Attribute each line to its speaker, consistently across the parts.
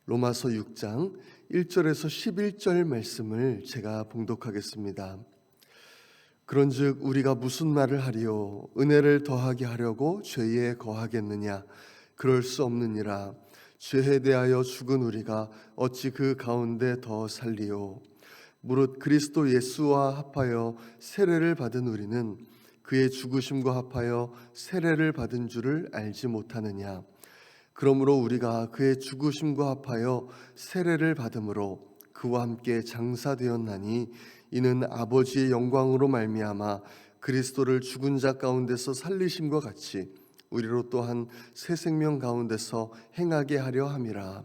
Speaker 1: 로마서 6장 1절에서 11절 말씀을 제가 봉독하겠습니다. 그런즉 우리가 무슨 말을 하리요? 은혜를 더하게 하려고 죄에 거하겠느냐? 그럴 수 없느니라. 죄에 대하여 죽은 우리가 어찌 그 가운데 더 살리요? 무릇 그리스도 예수와 합하여 세례를 받은 우리는 그의 죽으심과 합하여 세례를 받은 줄을 알지 못하느냐? 그러므로 우리가 그의 죽으심과 합하여 세례를 받음으로 그와 함께 장사되었나니 이는 아버지의 영광으로 말미암아 그리스도를 죽은 자 가운데서 살리심과 같이 우리로 또한 새 생명 가운데서 행하게 하려 함이라.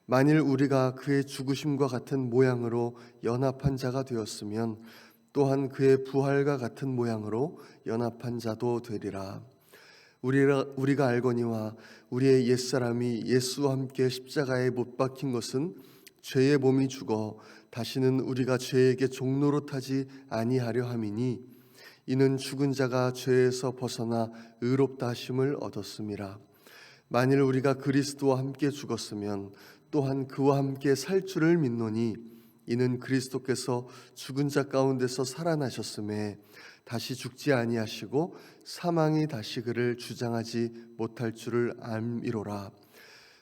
Speaker 1: 만일 우리가 그의 죽으심과 같은 모양으로 연합한 자가 되었으면 또한 그의 부활과 같은 모양으로 연합한 자도 되리라. 우리가 알거니와 우리의 옛사람이 예수와 함께 십자가에 못 박힌 것은 죄의 몸이 죽어 다시는 우리가 죄에게 종노릇 하지 아니하려 함이니 이는 죽은 자가 죄에서 벗어나 의롭다 하심을 얻었음이라. 만일 우리가 그리스도와 함께 죽었으면 또한 그와 함께 살 줄을 믿노니 이는 그리스도께서 죽은 자 가운데서 살아나셨음에 다시 죽지 아니하시고 사망이 다시 그를 주장하지 못할 줄을 알미로라.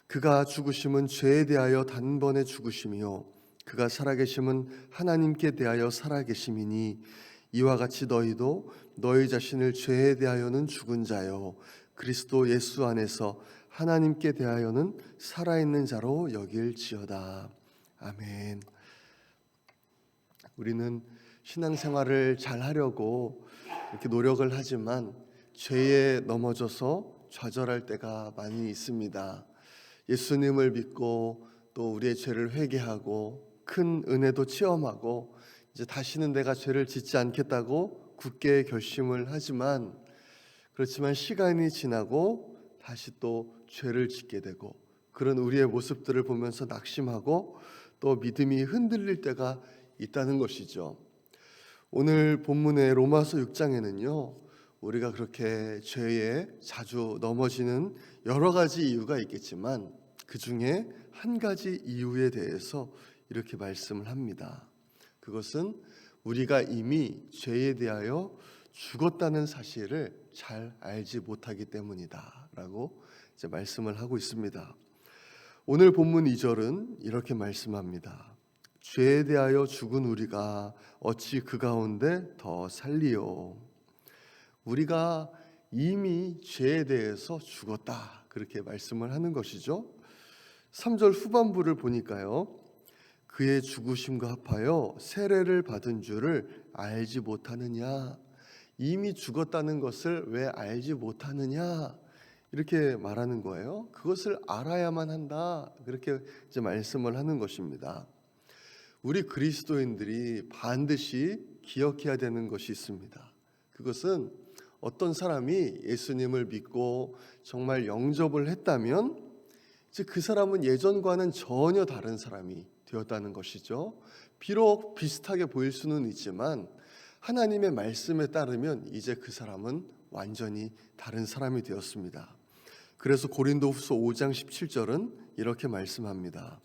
Speaker 1: 그가 죽으심은 죄에 대하여 단번에 죽으심이요 그가 살아계심은 하나님께 대하여 살아계심이니 이와 같이 너희도 너희 자신을 죄에 대하여는 죽은 자요 그리스도 예수 안에서 하나님께 대하여는 살아있는 자로 여길지어다. 아멘. 우리는 신앙생활을 잘 하려고 이렇게 노력을 하지만 죄에 넘어져서 좌절할 때가 많이 있습니다. 예수님을 믿고 또 우리의 죄를 회개하고 큰 은혜도 체험하고 이제 다시는 내가 죄를 짓지 않겠다고 굳게 결심을 하지만 그렇지만 시간이 지나고 다시 또 죄를 짓게 되고 그런 우리의 모습들을 보면서 낙심하고 또 믿음이 흔들릴 때가 있다는 것이죠. 오늘 본문의 로마서 6장에는요 우리가 그렇게 죄에 자주 넘어지는 여러 가지 이유가 있겠지만 그 중에 한 가지 이유에 대해서 이렇게 말씀을 합니다. 그것은 우리가 이미 죄에 대하여 죽었다는 사실을 잘 알지 못하기 때문이다 라고 이제 말씀을 하고 있습니다. 오늘 본문 2절은 이렇게 말씀합니다. 죄에 대하여 죽은 우리가 어찌 그 가운데 더 살리요? 우리가 이미 죄에 대해서 죽었다 그렇게 말씀을 하는 것이죠. 3절 후반부를 보니까요 그의 죽으심과 합하여 세례를 받은 줄을 알지 못하느냐, 이미 죽었다는 것을 왜 알지 못하느냐 이렇게 말하는 거예요. 그것을 알아야만 한다 그렇게 이제 말씀을 하는 것입니다. 우리 그리스도인들이 반드시 기억해야 되는 것이 있습니다. 그것은 어떤 사람이 예수님을 믿고 정말 영접을 했다면 이제 그 사람은 예전과는 전혀 다른 사람이 되었다는 것이죠. 비록 비슷하게 보일 수는 있지만 하나님의 말씀에 따르면 이제 그 사람은 완전히 다른 사람이 되었습니다. 그래서 고린도후서 5장 17절은 이렇게 말씀합니다.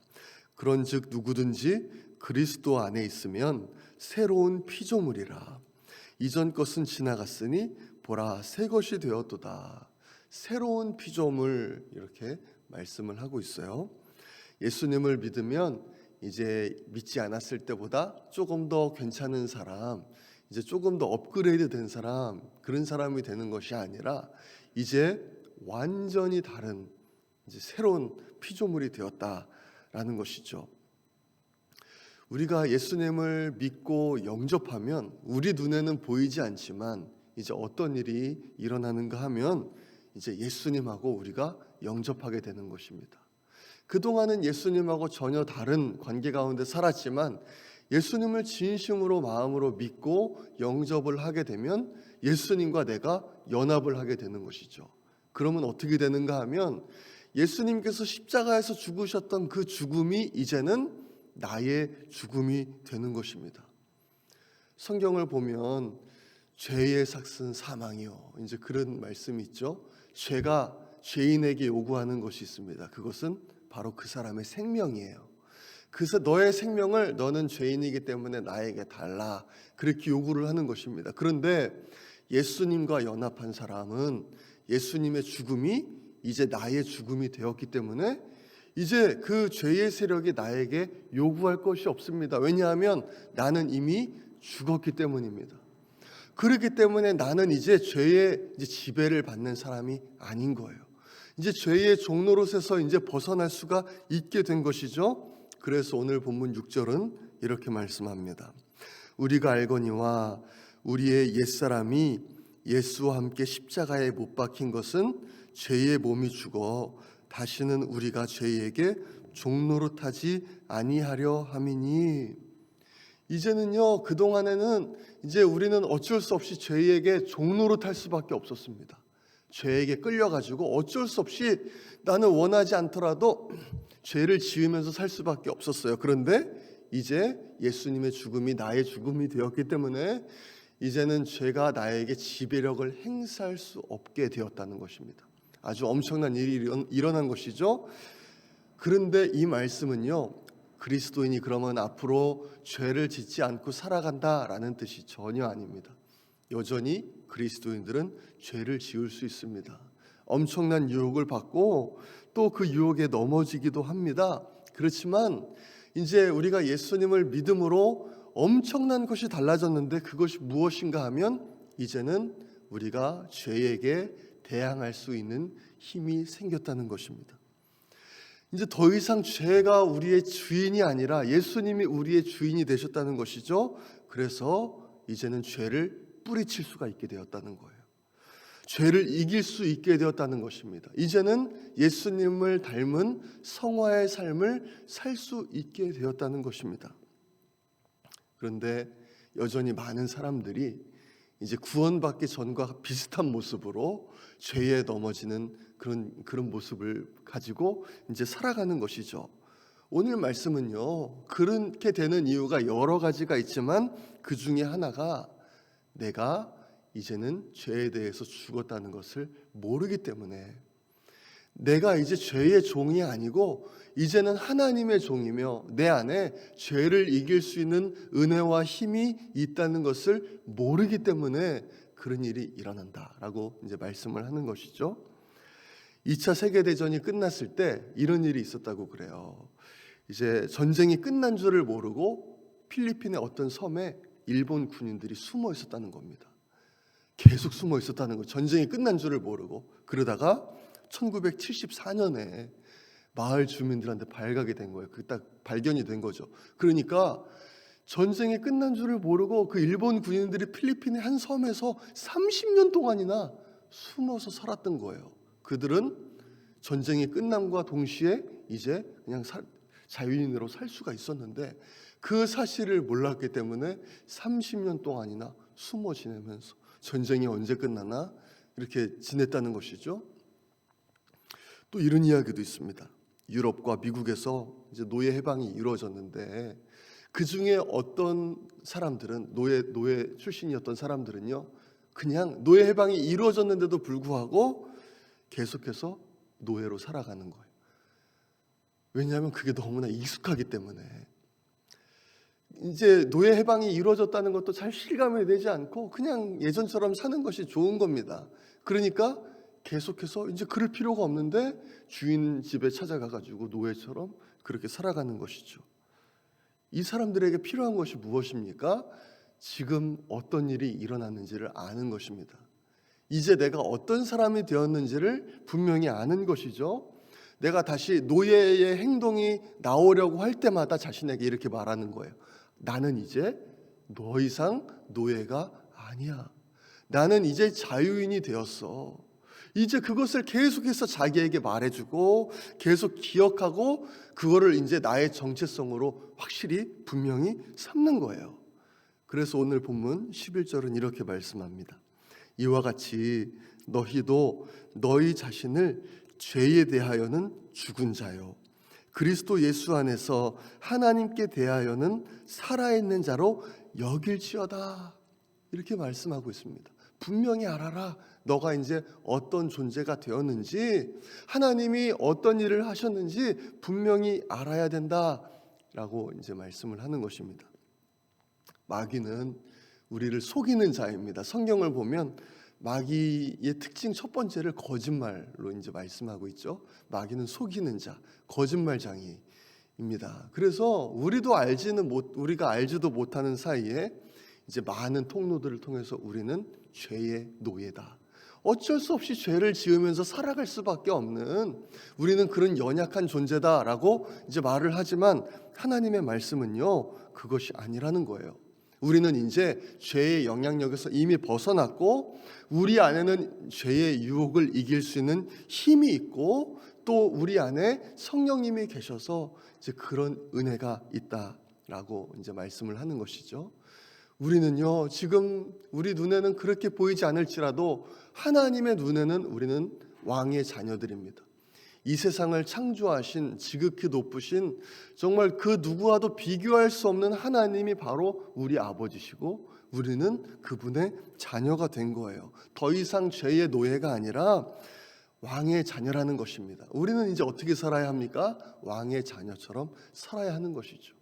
Speaker 1: 그런즉 누구든지 그리스도 안에 있으면 새로운 피조물이라. 이전 것은 지나갔으니 보라 새 것이 되었도다. 새로운 피조물 이렇게 말씀을 하고 있어요. 예수님을 믿으면 이제 믿지 않았을 때보다 조금 더 괜찮은 사람, 이제 조금 더 업그레이드 된 사람, 그런 사람이 되는 것이 아니라 이제 완전히 다른 이제 새로운 피조물이 되었다라는 것이죠. 우리가 예수님을 믿고 영접하면 우리 눈에는 보이지 않지만 이제 어떤 일이 일어나는가 하면 이제 예수님하고 우리가 영접하게 되는 것입니다. 그동안은 예수님하고 전혀 다른 관계 가운데 살았지만 예수님을 진심으로 마음으로 믿고 영접을 하게 되면 예수님과 내가 연합을 하게 되는 것이죠. 그러면 어떻게 되는가 하면 예수님께서 십자가에서 죽으셨던 그 죽음이 이제는 나의 죽음이 되는 것입니다. 성경을 보면 죄의 삭은 사망이요 이제 그런 말씀이 있죠. 죄가 죄인에게 요구하는 것이 있습니다. 그것은 바로 그 사람의 생명이에요. 그래서 너의 생명을 너는 죄인이기 때문에 나에게 달라, 그렇게 요구를 하는 것입니다. 그런데 예수님과 연합한 사람은 예수님의 죽음이 이제 나의 죽음이 되었기 때문에 이제 그 죄의 세력이 나에게 요구할 것이 없습니다. 왜냐하면 나는 이미 죽었기 때문입니다. 그렇기 때문에 나는 이제 죄의 지배를 받는 사람이 아닌 거예요. 이제 죄의 종노릇에서 이제 벗어날 수가 있게 된 것이죠. 그래서 오늘 본문 6절은 이렇게 말씀합니다. 우리가 알거니와 우리의 옛사람이 예수와 함께 십자가에 못 박힌 것은 죄의 몸이 죽어 다시는 우리가 죄에게 종노릇하지 아니하려 함이니. 이제는요, 그동안에는 이제 우리는 어쩔 수 없이 죄에게 종노릇할 수밖에 없었습니다. 죄에게 끌려가지고 어쩔 수 없이 나는 원하지 않더라도 죄를 지으면서 살 수밖에 없었어요. 그런데 이제 예수님의 죽음이 나의 죽음이 되었기 때문에 이제는 죄가 나에게 지배력을 행사할 수 없게 되었다는 것입니다. 아주 엄청난 일이 일어난 것이죠. 그런데 이 말씀은요, 그리스도인이 그러면 앞으로 죄를 짓지 않고 살아간다라는 뜻이 전혀 아닙니다. 여전히 그리스도인들은 죄를 지을 수 있습니다. 엄청난 유혹을 받고 또 그 유혹에 넘어지기도 합니다. 그렇지만 이제 우리가 예수님을 믿음으로 엄청난 것이 달라졌는데 그것이 무엇인가 하면 이제는 우리가 죄에게 대항할 수 있는 힘이 생겼다는 것입니다. 이제 더 이상 죄가 우리의 주인이 아니라 예수님이 우리의 주인이 되셨다는 것이죠. 그래서 이제는 죄를 뿌리칠 수가 있게 되었다는 거예요. 죄를 이길 수 있게 되었다는 것입니다. 이제는 예수님을 닮은 성화의 삶을 살 수 있게 되었다는 것입니다. 그런데 여전히 많은 사람들이 이제 구원받기 전과 비슷한 모습으로 죄에 넘어지는 그런 모습을 가지고 이제 살아가는 것이죠. 오늘 말씀은요, 그렇게 되는 이유가 여러 가지가 있지만 그 중에 하나가 내가 이제는 죄에 대해서 죽었다는 것을 모르기 때문에, 내가 이제 죄의 종이 아니고 이제는 하나님의 종이며 내 안에 죄를 이길 수 있는 은혜와 힘이 있다는 것을 모르기 때문에 그런 일이 일어난다라고 이제 말씀을 하는 것이죠. 2차 세계대전이 끝났을 때 이런 일이 있었다고 그래요. 이제 전쟁이 끝난 줄을 모르고 필리핀의 어떤 섬에 일본 군인들이 숨어 있었다는 겁니다. 계속 숨어 있었다는 거예요. 전쟁이 끝난 줄을 모르고. 그러다가 1974년에 마을 주민들한테 발각이 된 거예요. 그 딱 발견이 된 거죠. 그러니까 전쟁이 끝난 줄을 모르고 그 일본 군인들이 필리핀의 한 섬에서 30년 동안이나 숨어서 살았던 거예요. 그들은 전쟁이 끝남과 동시에 이제 그냥 자유인으로 살 수가 있었는데 그 사실을 몰랐기 때문에 30년 동안이나 숨어 지내면서 전쟁이 언제 끝나나 이렇게 지냈다는 것이죠. 또 이런 이야기도 있습니다. 유럽과 미국에서 이제 노예 해방이 이루어졌는데 그 중에 어떤 사람들은 노예 출신이었던 사람들은요, 그냥 노예 해방이 이루어졌는데도 불구하고 계속해서 노예로 살아가는 거예요. 왜냐하면 그게 너무나 익숙하기 때문에. 이제 노예 해방이 이루어졌다는 것도 잘 실감이 되지 않고 그냥 예전처럼 사는 것이 좋은 겁니다. 그러니까 계속해서 이제 그럴 필요가 없는데 주인 집에 찾아가가지고 노예처럼 그렇게 살아가는 것이죠. 이 사람들에게 필요한 것이 무엇입니까? 지금 어떤 일이 일어났는지를 아는 것입니다. 이제 내가 어떤 사람이 되었는지를 분명히 아는 것이죠. 내가 다시 노예의 행동이 나오려고 할 때마다 자신에게 이렇게 말하는 거예요. 나는 이제 더 이상 노예가 아니야. 나는 이제 자유인이 되었어. 이제 그것을 계속해서 자기에게 말해주고 계속 기억하고 그거를 이제 나의 정체성으로 확실히 분명히 삼는 거예요. 그래서 오늘 본문 11절은 이렇게 말씀합니다. 이와 같이 너희도 너희 자신을 죄에 대하여는 죽은 자요 그리스도 예수 안에서 하나님께 대하여는 살아있는 자로 여길지어다. 이렇게 말씀하고 있습니다. 분명히 알아라. 너가 이제 어떤 존재가 되었는지, 하나님이 어떤 일을 하셨는지 분명히 알아야 된다라고 이제 말씀을 하는 것입니다. 마귀는 우리를 속이는 자입니다. 성경을 보면 마귀의 특징 첫 번째를 거짓말로 이제 말씀하고 있죠. 마귀는 속이는 자, 거짓말장이입니다. 그래서 우리가 알지도 못하는 사이에 이제 많은 통로들을 통해서 우리는 죄의 노예다. 어쩔 수 없이 죄를 지으면서 살아갈 수밖에 없는 우리는 그런 연약한 존재다라고 이제 말을 하지만 하나님의 말씀은요, 그것이 아니라는 거예요. 우리는 이제 죄의 영향력에서 이미 벗어났고 우리 안에는 죄의 유혹을 이길 수 있는 힘이 있고 또 우리 안에 성령님이 계셔서 이제 그런 은혜가 있다라고 이제 말씀을 하는 것이죠. 우리는요, 지금 우리 눈에는 그렇게 보이지 않을지라도 하나님의 눈에는 우리는 왕의 자녀들입니다. 이 세상을 창조하신 지극히 높으신 정말 그 누구와도 비교할 수 없는 하나님이 바로 우리 아버지시고 우리는 그분의 자녀가 된 거예요. 더 이상 죄의 노예가 아니라 왕의 자녀라는 것입니다. 우리는 이제 어떻게 살아야 합니까? 왕의 자녀처럼 살아야 하는 것이죠.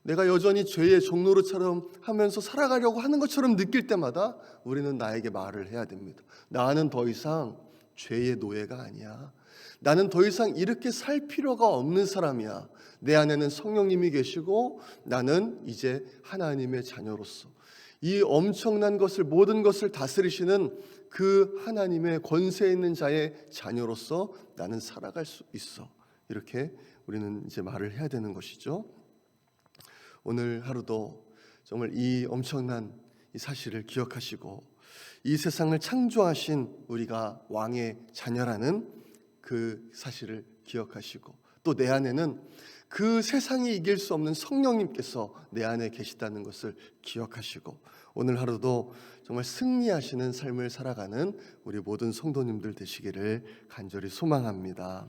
Speaker 1: 내가 여전히 죄의 종노릇처럼 하면서 살아가려고 하는 것처럼 느낄 때마다 우리는 나에게 말을 해야 됩니다. 나는 더 이상 죄의 노예가 아니야. 나는 더 이상 이렇게 살 필요가 없는 사람이야. 내 안에는 성령님이 계시고 나는 이제 하나님의 자녀로서 이 엄청난 것을 모든 것을 다스리시는 그 하나님의 권세 있는 자의 자녀로서 나는 살아갈 수 있어. 이렇게 우리는 이제 말을 해야 되는 것이죠. 오늘 하루도 정말 이 엄청난 이 사실을 기억하시고 이 세상을 창조하신 우리가 왕의 자녀라는 그 사실을 기억하시고 또 내 안에는 그 세상이 이길 수 없는 성령님께서 내 안에 계시다는 것을 기억하시고 오늘 하루도 정말 승리하시는 삶을 살아가는 우리 모든 성도님들 되시기를 간절히 소망합니다.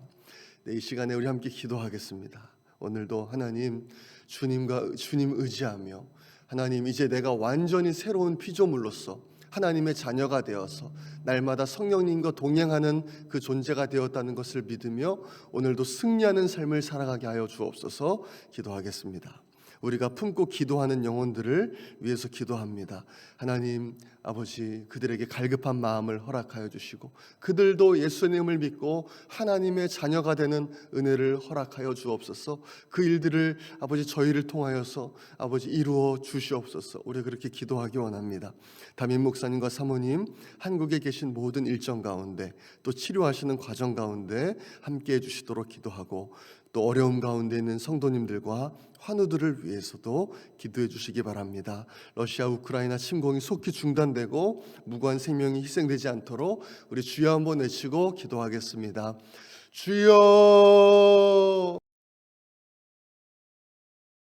Speaker 1: 네, 이 시간에 우리 함께 기도하겠습니다. 오늘도 하나님 주님 의지하며 하나님 이제 내가 완전히 새로운 피조물로서 하나님의 자녀가 되어서 날마다 성령님과 동행하는 그 존재가 되었다는 것을 믿으며 오늘도 승리하는 삶을 살아가게 하여 주옵소서. 기도하겠습니다. 우리가 품고 기도하는 영혼들을 위해서 기도합니다. 하나님 아버지, 그들에게 갈급한 마음을 허락하여 주시고 그들도 예수님을 믿고 하나님의 자녀가 되는 은혜를 허락하여 주옵소서. 그 일들을 아버지 저희를 통하여서 아버지 이루어 주시옵소서. 우리 그렇게 기도하기 원합니다. 담임 목사님과 사모님, 한국에 계신 모든 일정 가운데 또 치료하시는 과정 가운데 함께해 주시도록 기도하고 또 어려움 가운데 있는 성도님들과 환우들을 위해서도 기도해 주시기 바랍니다. 러시아 우크라이나 침공이 속히 중단되고 무고한 생명이 희생되지 않도록 우리 주여 한번 외치고 기도하겠습니다. 주여.